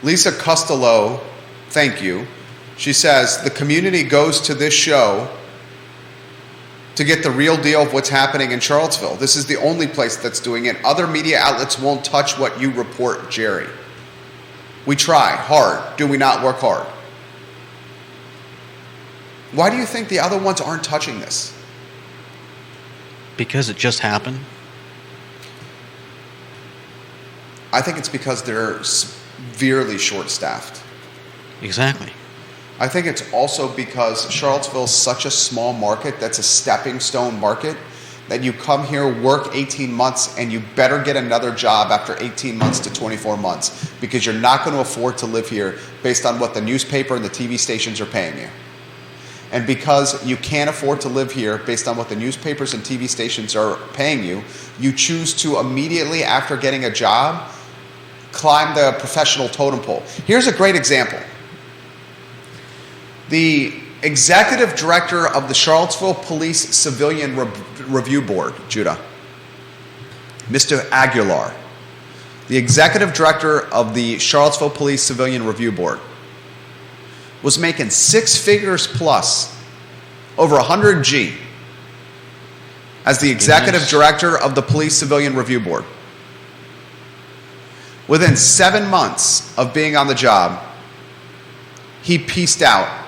Lisa Costello, thank you. She says, the community goes to this show to get the real deal of what's happening in Charlottesville. This is the only place that's doing it. Other media outlets won't touch what you report, Jerry. We try hard. Do we not work hard? Why do you think the other ones aren't touching this? Because it just happened? I think it's because they're severely short-staffed. Exactly. I think it's also because Charlottesville's such a small market that's a stepping stone market that you come here, work 18 months, and you better get another job after 18 months to 24 months because you're not going to afford to live here based on what the newspaper and the TV stations are paying you. And because you can't afford to live here based on what the newspapers and TV stations are paying you, you choose to immediately after getting a job climb the professional totem pole. Here's a great example. The executive director of the Charlottesville Police Civilian Review Board, Judah, Mr. Aguilar, the executive director of the Charlottesville Police Civilian Review Board, was making six figures plus, over 100 G, as the executive director of the Police Civilian Review Board. Within 7 months of being on the job, he pieced out.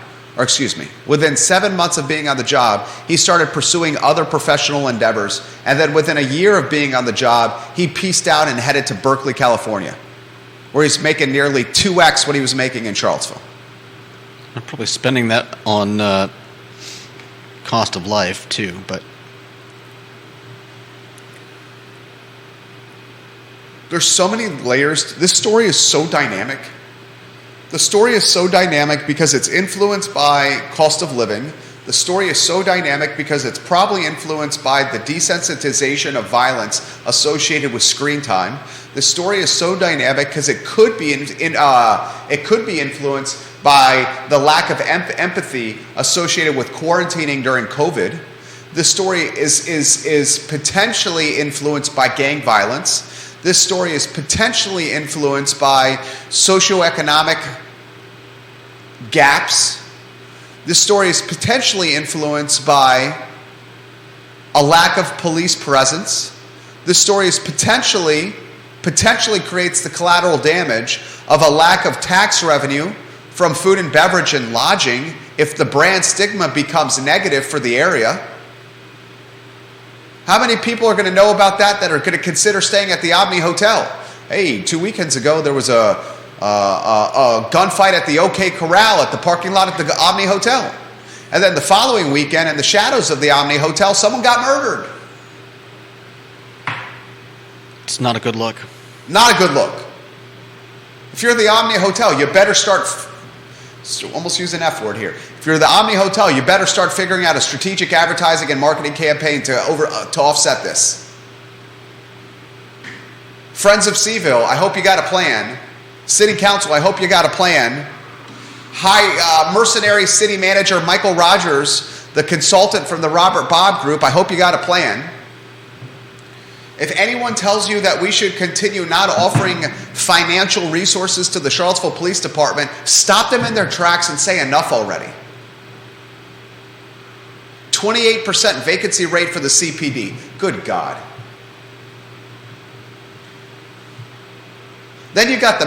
Within 7 months of being on the job, he started pursuing other professional endeavors. And then within a year of being on the job, he pieced out and headed to Berkeley, California, where he's making nearly 2x what he was making in Charlottesville. I'm probably spending that on cost of life, too, but... There's so many layers. This story is so dynamic. The story is so dynamic because it's influenced by cost of living. The story is so dynamic because it's probably influenced by the desensitization of violence associated with screen time. The story is so dynamic because it could be influenced by the lack of empathy associated with quarantining during COVID. This story is potentially influenced by gang violence. This story is potentially influenced by socioeconomic gaps. This story is potentially influenced by a lack of police presence. This story is potentially creates the collateral damage of a lack of tax revenue from food and beverage and lodging if the brand stigma becomes negative for the area? How many people are going to know about that are going to consider staying at the Omni Hotel? Hey, 2 weekends ago there was a gunfight at the OK Corral at the parking lot at the Omni Hotel. And then the following weekend, in the shadows of the Omni Hotel, someone got murdered. It's not a good look. Not a good look. If you're the Omni Hotel, you better start, almost use an F word here. If you're the Omni Hotel, you better start figuring out a strategic advertising and marketing campaign to offset this. Friends of CVille, I hope you got a plan. City Council, I hope you got a plan. Mercenary City Manager Michael Rogers, the consultant from the Robert Bob Group, I hope you got a plan. If anyone tells you that we should continue not offering financial resources to the Charlottesville Police Department, stop them in their tracks and say enough already. 28% vacancy rate for the CPD. Good God. Then you got the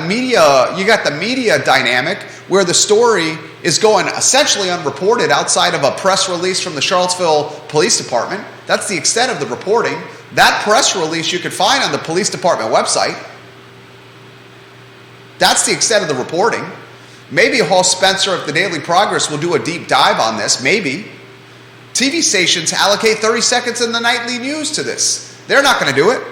media dynamic where the story is going essentially unreported outside of a press release from the Charlottesville Police Department. That's the extent of the reporting. That press release you could find on the police department website. That's the extent of the reporting. Maybe Hall Spencer of the Daily Progress will do a deep dive on this. Maybe. TV stations allocate 30 seconds in the nightly news to this. They're not going to do it.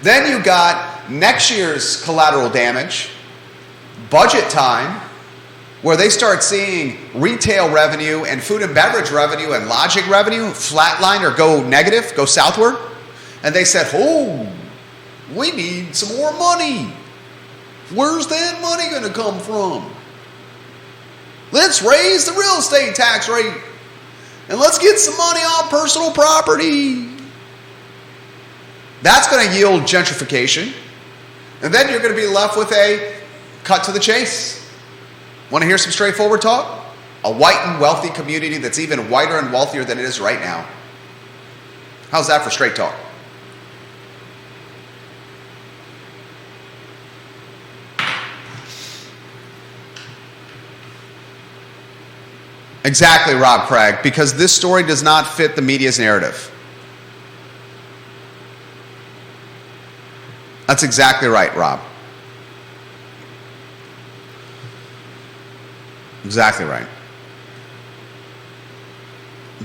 Then you got next year's collateral damage, budget time, where they start seeing retail revenue and food and beverage revenue and lodging revenue flatline or go negative, go southward. And they said, oh, we need some more money. Where's that money going to come from? Let's raise the real estate tax rate. And let's get some money on personal property. That's going to yield gentrification. And then you're going to be left with a cut to the chase. Want to hear some straightforward talk? A white and wealthy community that's even whiter and wealthier than it is right now. How's that for straight talk? Exactly, Rob Craig, because this story does not fit the media's narrative. That's exactly right, Rob. Exactly right.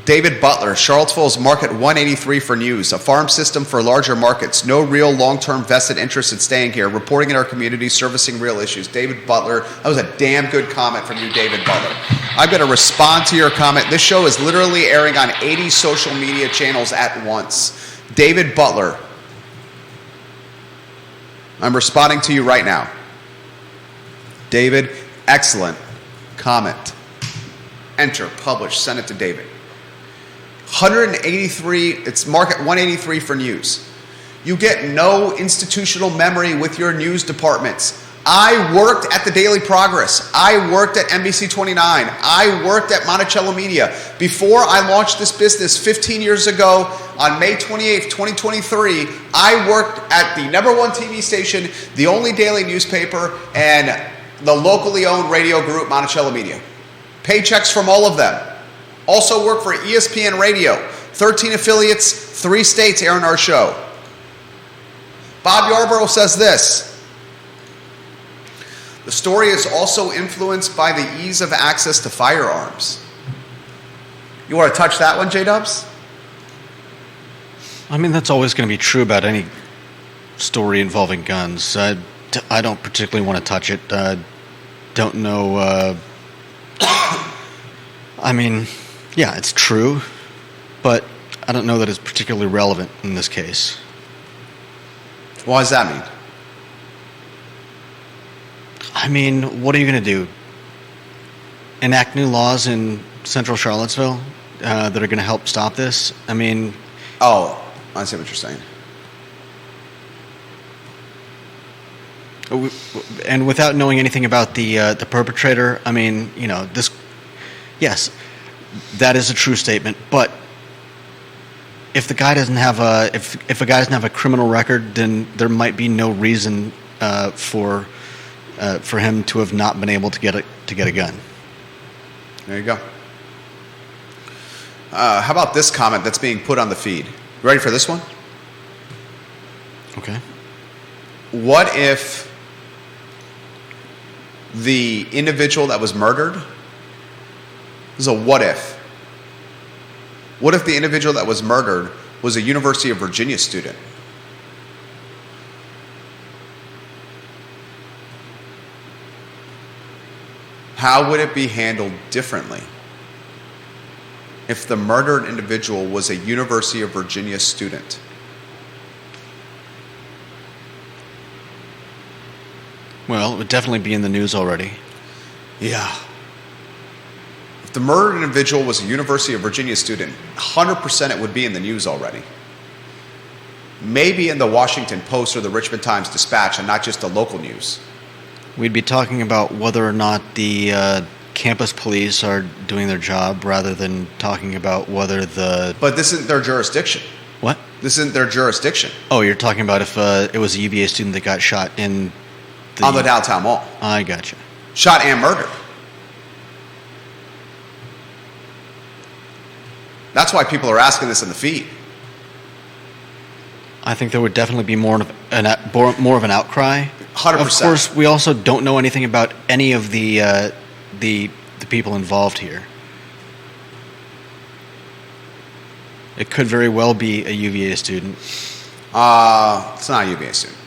David Butler, Charlottesville's Market 183 for news, a farm system for larger markets. No real long-term vested interest in staying here. Reporting in our community, servicing real issues. David Butler, that was a damn good comment from you, David Butler. I'm going to respond to your comment. This show is literally airing on 80 social media channels at once. David Butler, I'm responding to you right now. David, excellent comment. Enter, publish, send it to David. 183, it's Market 183 for news. You get no institutional memory with your news departments. I worked at the Daily Progress. I worked at NBC 29. I worked at Monticello Media. Before I launched this business 15 years ago on May 28th, 2023, I worked at the #1 TV station, the only daily newspaper, and the locally owned radio group, Monticello Media. Paychecks from all of them. Also worked for ESPN Radio. 13 affiliates, 3 states airing our show. Bob Yarborough says this. The story is also influenced by the ease of access to firearms. You want to touch that one, J-Dubs? I mean, that's always going to be true about any story involving guns. I don't particularly want to touch it. Don't know. I mean, yeah, it's true, but I don't know that it's particularly relevant in this case. What does that mean? I mean, what are you going to do? Enact new laws in central Charlottesville that are going to help stop this? I mean... Oh, I see what you're saying. And without knowing anything about the perpetrator, I mean, you know, this... Yes, that is a true statement, but if the guy doesn't have a... If a guy doesn't have a criminal record, then there might be no reason for for him to have not been able to get a gun. There you go. How about this comment that's being put on the feed? Ready for this one? Okay. What if the individual that was murdered, this is a what if. What if the individual that was murdered was a University of Virginia student? How would it be handled differently if the murdered individual was a University of Virginia student? Well, it would definitely be in the news already. Yeah. If the murdered individual was a University of Virginia student, 100% it would be in the news already. Maybe in the Washington Post or the Richmond Times-Dispatch and not just the local news. We'd be talking about whether or not the campus police are doing their job rather than talking about whether the... But this isn't their jurisdiction. What? This isn't their jurisdiction. Oh, you're talking about if it was a UVA student that got shot in... on the downtown mall. I gotcha. Shot and murdered. That's why people are asking this in the feed. I think there would definitely be more of an outcry. 100%. Of course, we also don't know anything about any of the people involved here. It could very well be a UVA student. It's not a UVA student.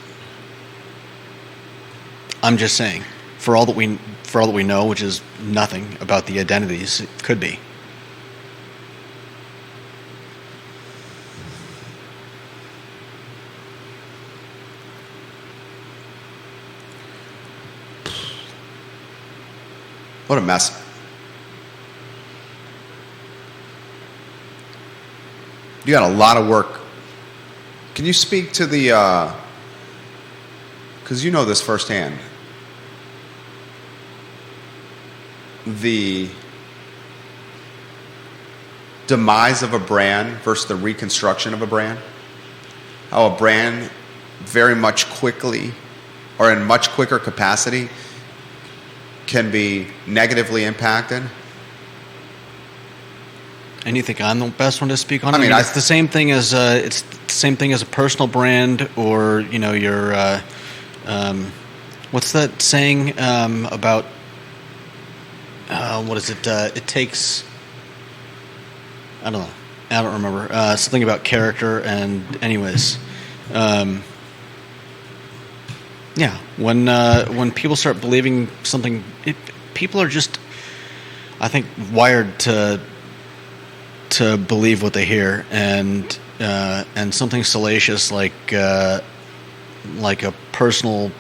I'm just saying, for all that we know, which is nothing about the identities, it could be. What a mess. You got a lot of work. Can you speak to the, because you know this firsthand, the demise of a brand versus the reconstruction of a brand? How a brand very much quickly or in much quicker capacity can be negatively impacted. And you think I'm the best one to speak on? I mean, it's the same thing as a personal brand, or your what's that saying about what is it? It takes, I don't know. I don't remember. Something about character. And anyways, yeah, when people start believing something, people are just, I think, wired to believe what they hear, and something salacious like a personal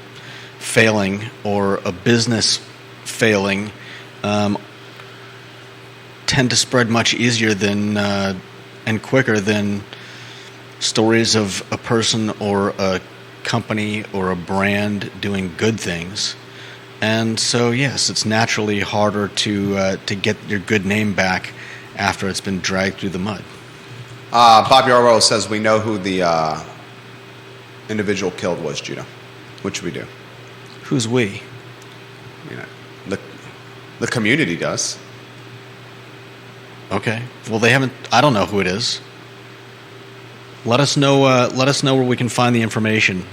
failing or a business failing tend to spread much easier than and quicker than stories of a person or a company or a brand doing good things. And so, yes, it's naturally harder to get your good name back after it's been dragged through the mud. Bob Yarwell says we know who the individual killed was, Judah. What should we do? Who's we? The community does. Okay. Well, they haven't. I don't know who it is. Let us know. Let us know where we can find the information.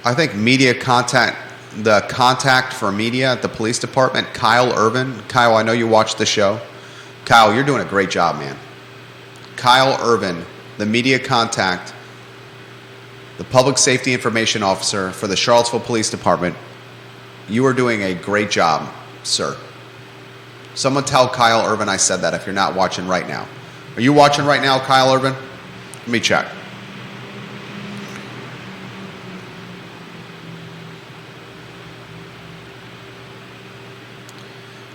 I think the contact for media at the police department, Kyle Irvin. Kyle, I know you watched the show. Kyle, you're doing a great job, man. Kyle Irvin, the media contact, the public safety information officer for the Charlottesville Police Department. You are doing a great job, sir. Someone tell Kyle Irvin I said that if you're not watching right now. Are you watching right now, Kyle Irvin? Let me check.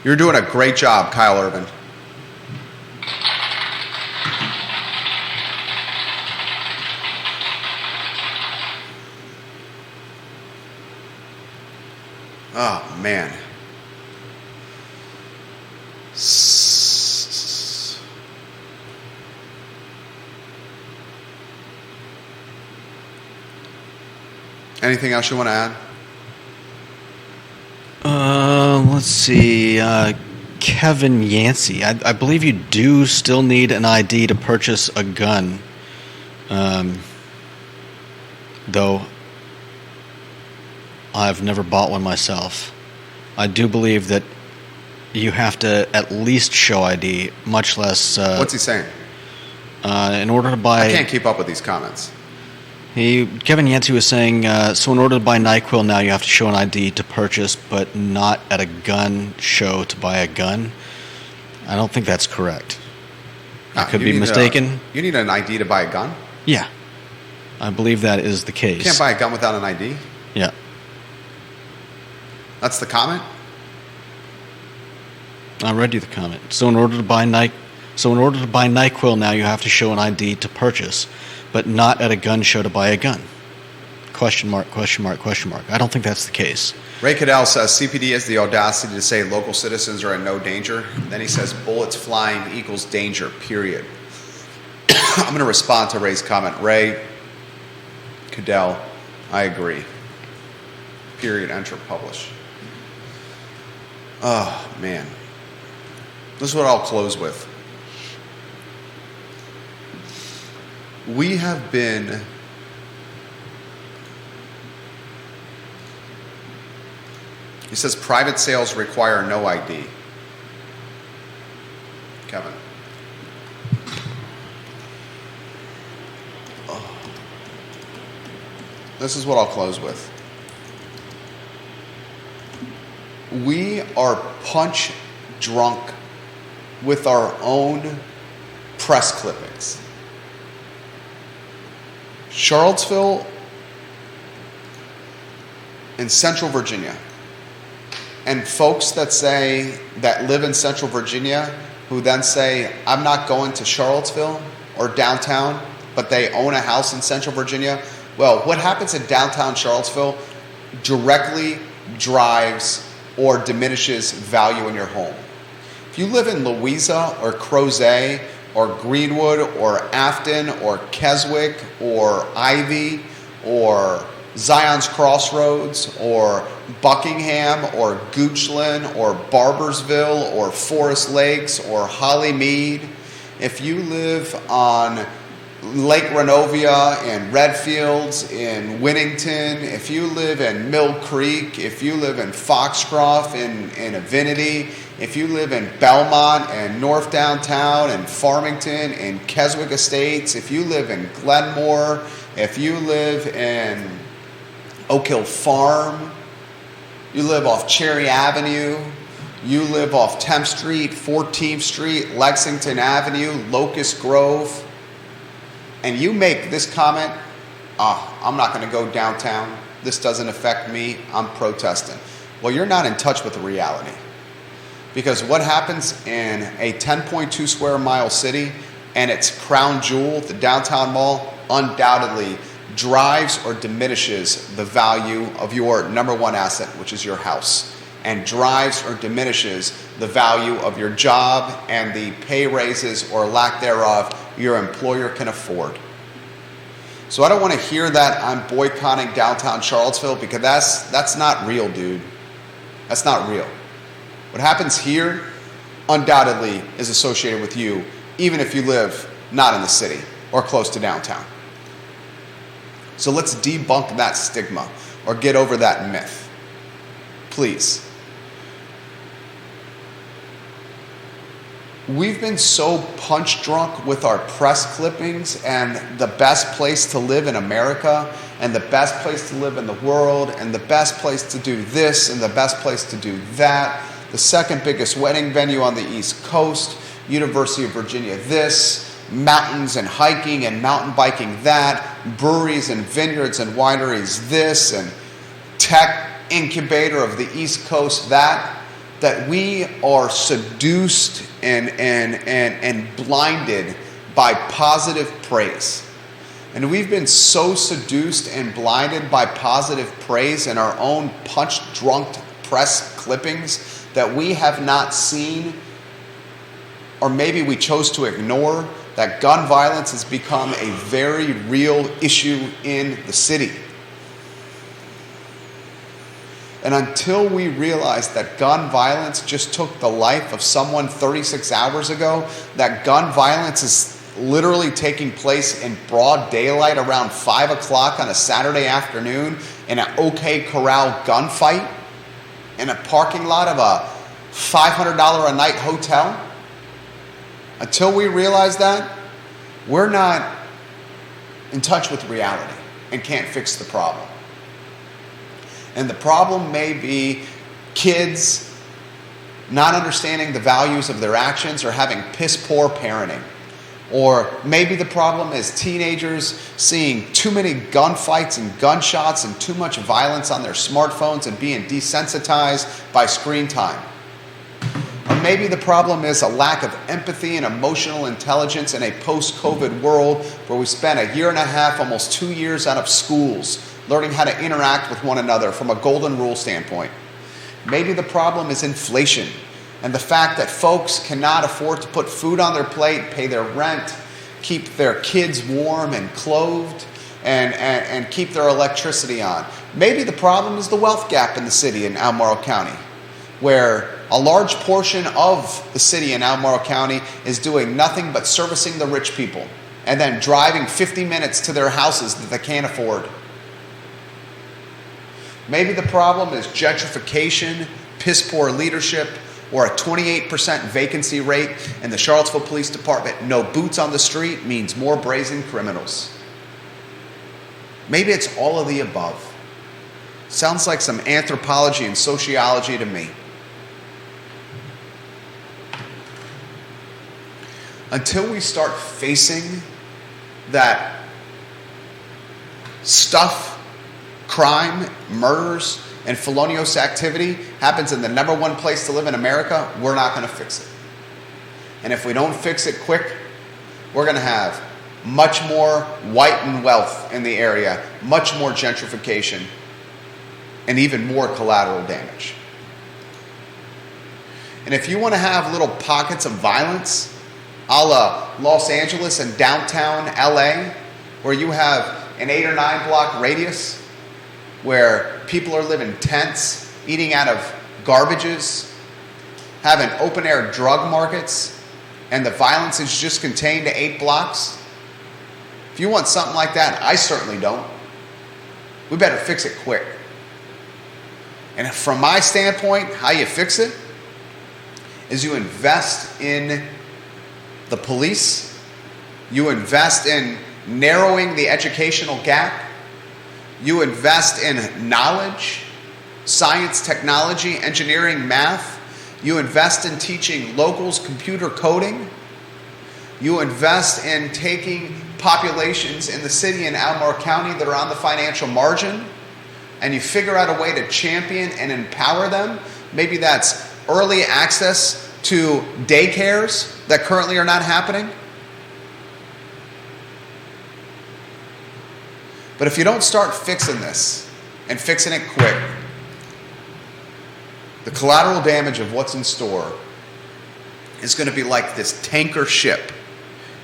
You're doing a great job, Kyle Irvin. Oh, man. Anything else you want to add? Let's see. Kevin Yancey. I believe you do still need an ID to purchase a gun. Though I've never bought one myself. I do believe that you have to at least show ID, much less... What's he saying? In order to buy... I can't keep up with these comments. Kevin Yancey was saying, so in order to buy NyQuil now, you have to show an ID to purchase, but not at a gun show to buy a gun. I don't think that's correct. I could be mistaken. You need an ID to buy a gun? Yeah. I believe that is the case. You can't buy a gun without an ID? Yeah. That's the comment? I read you the comment. So in order to buy NyQuil now, you have to show an ID to purchase, but not at a gun show to buy a gun. Question mark, question mark, question mark. I don't think that's the case. Ray Cadell says CPD has the audacity to say local citizens are in no danger. Then he says bullets flying equals danger, period. I'm going to respond to Ray's comment. Ray Cadell, I agree. Period, enter, publish. Oh, man. This is what I'll close with. We have been he says private sales require no ID. Kevin. Oh. This is what I'll close with. We are punch drunk with our own press clippings. Charlottesville and Central Virginia, and folks that live in Central Virginia who then say, I'm not going to Charlottesville or downtown, but they own a house in Central Virginia. Well, what happens in downtown Charlottesville directly drives or diminishes value in your home. If you live in Louisa or Crozet or Greenwood or Afton or Keswick or Ivy or Zion's Crossroads or Buckingham or Goochland or Barbersville or Forest Lakes or Hollymead, if you live on Lake Renovia in Redfields, in Winnington, if you live in Mill Creek, if you live in Foxcroft in Avinity, if you live in Belmont and North Downtown and Farmington and Keswick Estates, if you live in Glenmore, if you live in Oak Hill Farm, you live off Cherry Avenue, you live off 10th Street, 14th Street, Lexington Avenue, Locust Grove, and you make this comment, I'm not going to go downtown, this doesn't affect me, I'm protesting. Well, you're not in touch with the reality. Because what happens in a 10.2 square mile city and its crown jewel, the downtown mall, undoubtedly drives or diminishes the value of your number one asset, which is your house, and drives or diminishes the value of your job and the pay raises or lack thereof your employer can afford. So I don't want to hear that I'm boycotting downtown Charlottesville, because that's not real, dude. That's not real. What happens here undoubtedly is associated with you, even if you live not in the city or close to downtown. So let's debunk that stigma or get over that myth. Please. We've been so punch drunk with our press clippings and the best place to live in America and the best place to live in the world and the best place to do this and the best place to do that. The second biggest wedding venue on the East Coast, University of Virginia this, mountains and hiking and mountain biking that, breweries and vineyards and wineries this, and tech incubator of the East Coast that we are seduced and blinded by positive praise. And we've been so seduced and blinded by positive praise in our own punch-drunk press clippings that we have not seen, or maybe we chose to ignore, that gun violence has become a very real issue in the city. And until we realize that gun violence just took the life of someone 36 hours ago, that gun violence is literally taking place in broad daylight around 5 o'clock on a Saturday afternoon in an OK Corral gunfight in a parking lot of a $500 a night hotel, until we realize that, we're not in touch with reality and can't fix the problem. And the problem may be kids not understanding the values of their actions or having piss poor parenting. Or maybe the problem is teenagers seeing too many gunfights and gunshots and too much violence on their smartphones and being desensitized by screen time. Or maybe the problem is a lack of empathy and emotional intelligence in a post-COVID world where we spent a year and a half, almost 2 years out of schools learning how to interact with one another from a golden rule standpoint. Maybe the problem is inflation and the fact that folks cannot afford to put food on their plate, pay their rent, keep their kids warm and clothed, and keep their electricity on. Maybe the problem is the wealth gap in the city in Albemarle County, where a large portion of the city in Albemarle County is doing nothing but servicing the rich people and then driving 50 minutes to their houses that they can't afford. Maybe the problem is gentrification, piss poor leadership, or a 28% vacancy rate in the Charlottesville Police Department. No boots on the street means more brazen criminals. Maybe it's all of the above. Sounds like some anthropology and sociology to me. Until we start facing that stuff, crime, murders, and felonious activity happens in the number one place to live in America, we're not going to fix it. And if we don't fix it quick, we're going to have much more whitened wealth in the area, much more gentrification, and even more collateral damage. And if you want to have little pockets of violence, a la Los Angeles and downtown LA, where you have an 8 or 9 block radius, where people are living tents, eating out of garbages, having open air drug markets, and the violence is just contained to 8 blocks. If you want something like that, I certainly don't. We better fix it quick. And from my standpoint, how you fix it is you invest in the police, you invest in narrowing the educational gap, you invest in knowledge, science, technology, engineering, math. You invest in teaching locals computer coding. You invest in taking populations in the city and Albemarle County that are on the financial margin, and you figure out a way to champion and empower them. Maybe that's early access to daycares that currently are not happening. But if you don't start fixing this and fixing it quick, the collateral damage of what's in store is going to be like this tanker ship.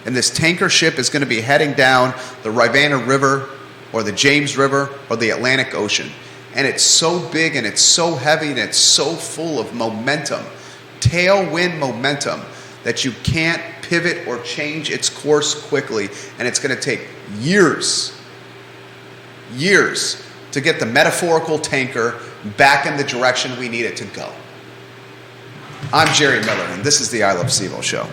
And this tanker ship is going to be heading down the Rivanna River or the James River or the Atlantic Ocean. And it's so big and it's so heavy and it's so full of momentum, tailwind momentum, that you can't pivot or change its course quickly. And it's going to take years to get the metaphorical tanker back in the direction we need it to go. I'm Jerry Miller, and this is the I Love CVille Show.